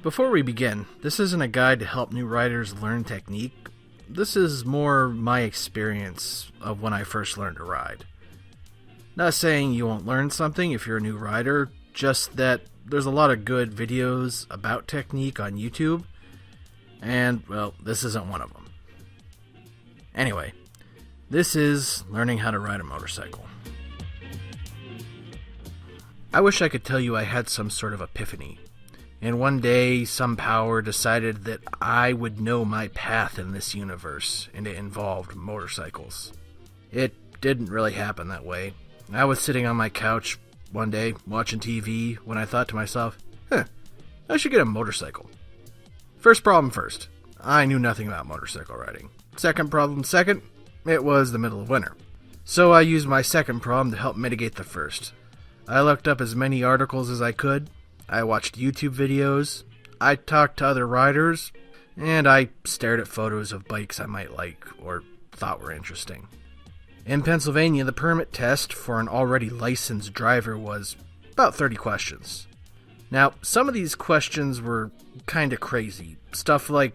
Before we begin, this isn't a guide to help new riders learn technique. This is more my experience of when I first learned to ride. Not saying you won't learn something if you're a new rider, just that there's a lot of good videos about technique on YouTube, and, well, this isn't one of them. Anyway, this is learning how to ride a motorcycle. I wish I could tell you I had some sort of epiphany, and one day some power decided that I would know my path in this universe, and it involved motorcycles. It didn't really happen that way. I was sitting on my couch one day watching TV when I thought to myself, I should get a motorcycle. First problem first, I knew nothing about motorcycle riding. Second problem second, it was the middle of winter. So I used my second problem to help mitigate the first. I looked up as many articles as I could, I watched YouTube videos, I talked to other riders, and I stared at photos of bikes I might like or thought were interesting. In Pennsylvania, the permit test for an already licensed driver was about 30 questions. Now, some of these questions were kinda crazy. Stuff like,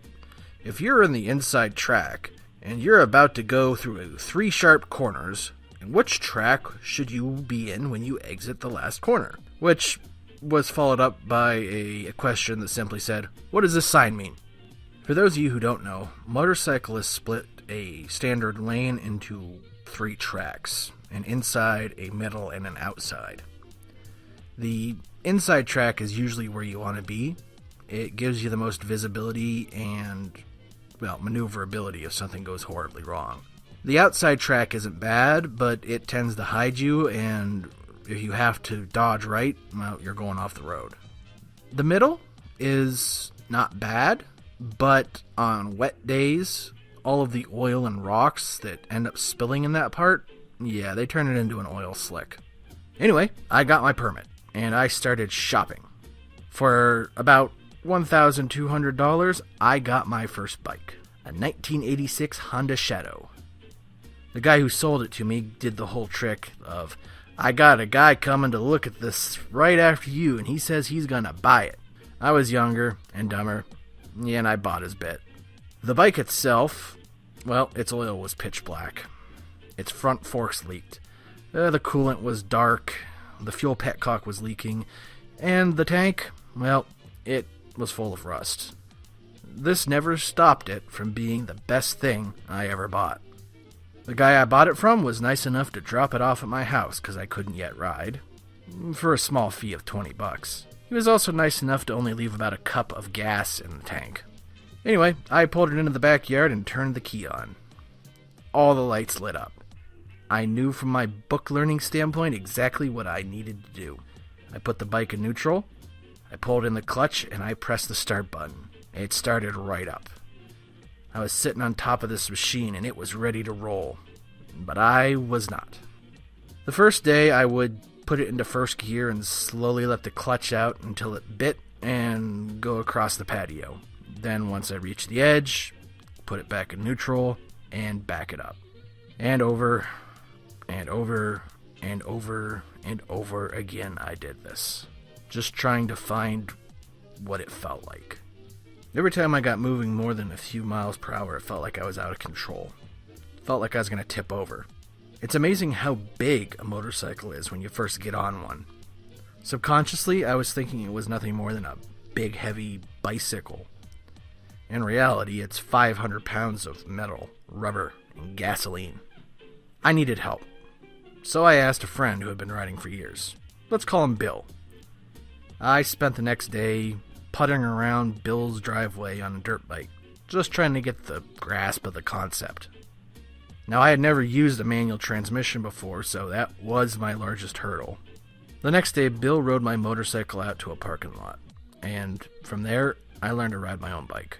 if you're in the inside track, and you're about to go through 3 sharp corners, which track should you be in when you exit the last corner? Which was followed up by a question that simply said, what does this sign mean? For those of you who don't know, motorcyclists split a standard lane into 3 tracks, an inside, a middle, and an outside. The inside track is usually where you want to be. It gives you the most visibility and, maneuverability if something goes horribly wrong. The outside track isn't bad, but it tends to hide you, and if you have to dodge right, you're going off the road. The middle is not bad, but on wet days, all of the oil and rocks that end up spilling in that part, they turn it into an oil slick. Anyway, I got my permit, and I started shopping. For about $1,200, I got my first bike, a 1986 Honda Shadow. The guy who sold it to me did the whole trick of, I got a guy coming to look at this right after you, and he says he's gonna buy it. I was younger and dumber, and I bought his bit. The bike itself, its oil was pitch black. Its front forks leaked. The coolant was dark, the fuel petcock was leaking, and the tank, it was full of rust. This never stopped it from being the best thing I ever bought. The guy I bought it from was nice enough to drop it off at my house because I couldn't yet ride, for a small fee of $20. He was also nice enough to only leave about a cup of gas in the tank. Anyway, I pulled it into the backyard and turned the key on. All the lights lit up. I knew from my book learning standpoint exactly what I needed to do. I put the bike in neutral, I pulled in the clutch, and I pressed the start button. It started right up. I was sitting on top of this machine and it was ready to roll, but I was not. The first day I would put it into first gear and slowly let the clutch out until it bit and go across the patio. Then once I reached the edge, put it back in neutral and back it up. And over, and over, and over, and over again I did this. Just trying to find what it felt like. Every time I got moving more than a few miles per hour, it felt like I was out of control. It felt like I was going to tip over. It's amazing how big a motorcycle is when you first get on one. Subconsciously, I was thinking it was nothing more than a big, heavy bicycle. In reality, it's 500 pounds of metal, rubber, and gasoline. I needed help. So I asked a friend who had been riding for years. Let's call him Bill. I spent the next day putting around Bill's driveway on a dirt bike, just trying to get the grasp of the concept. Now, I had never used a manual transmission before, so that was my largest hurdle. The next day, Bill rode my motorcycle out to a parking lot, and from there, I learned to ride my own bike.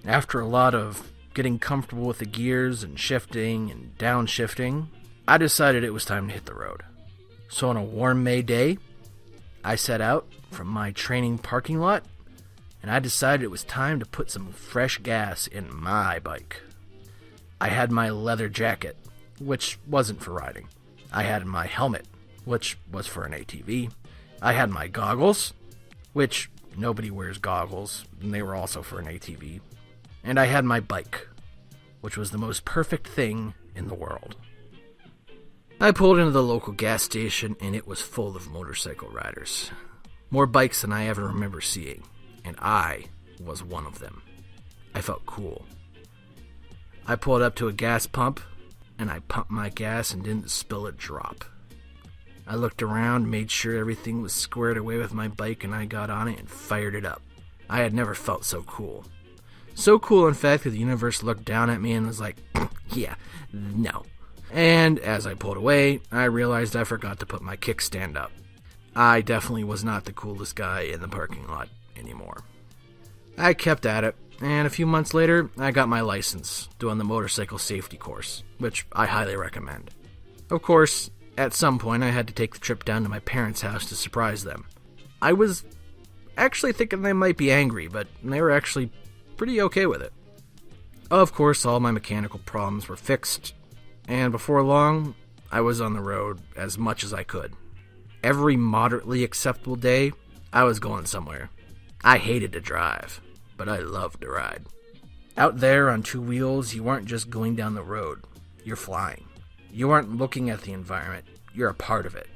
After a lot of getting comfortable with the gears and shifting and downshifting, I decided it was time to hit the road. So on a warm May day, I set out from my training parking lot, and I decided it was time to put some fresh gas in my bike. I had my leather jacket, which wasn't for riding. I had my helmet, which was for an ATV. I had my goggles, which Nobody wears goggles, and they were also for an ATV. And I had my bike, which was the most perfect thing in the world. I pulled into the local gas station, and it was full of motorcycle riders. More bikes than I ever remember seeing, and I was one of them. I felt cool. I pulled up to a gas pump, and I pumped my gas and didn't spill a drop. I looked around, made sure everything was squared away with my bike, and I got on it and fired it up. I had never felt so cool. So cool, in fact, that the universe looked down at me and was like, yeah, no. And as I pulled away, I realized I forgot to put my kickstand up. I definitely was not the coolest guy in the parking lot anymore. I kept at it, and a few months later, I got my license, doing the motorcycle safety course, which I highly recommend. Of course, at some point I had to take the trip down to my parents' house to surprise them. I was actually thinking they might be angry, but they were actually pretty okay with it. Of course, all my mechanical problems were fixed, and before long, I was on the road as much as I could. Every moderately acceptable day, I was going somewhere. I hated to drive, but I loved to ride. Out there on two wheels, you aren't just going down the road, you're flying. You aren't looking at the environment, you're a part of it.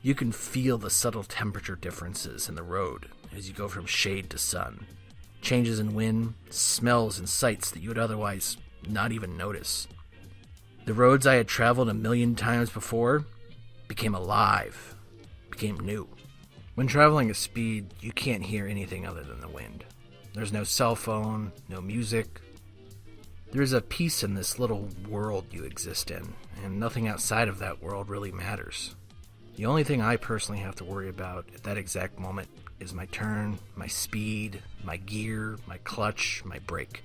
You can feel the subtle temperature differences in the road as you go from shade to sun. Changes in wind, smells, and sights that you would otherwise not even notice. The roads I had traveled 1,000,000 times before became alive, became new. When traveling at speed, you can't hear anything other than the wind. There's no cell phone, no music. There's a peace in this little world you exist in, and nothing outside of that world really matters. The only thing I personally have to worry about at that exact moment is my turn, my speed, my gear, my clutch, my brake.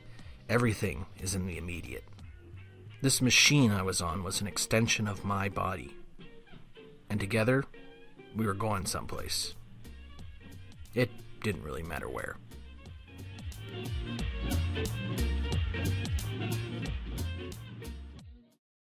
Everything is in the immediate. This machine I was on was an extension of my body. And together, we were going someplace. It didn't really matter where.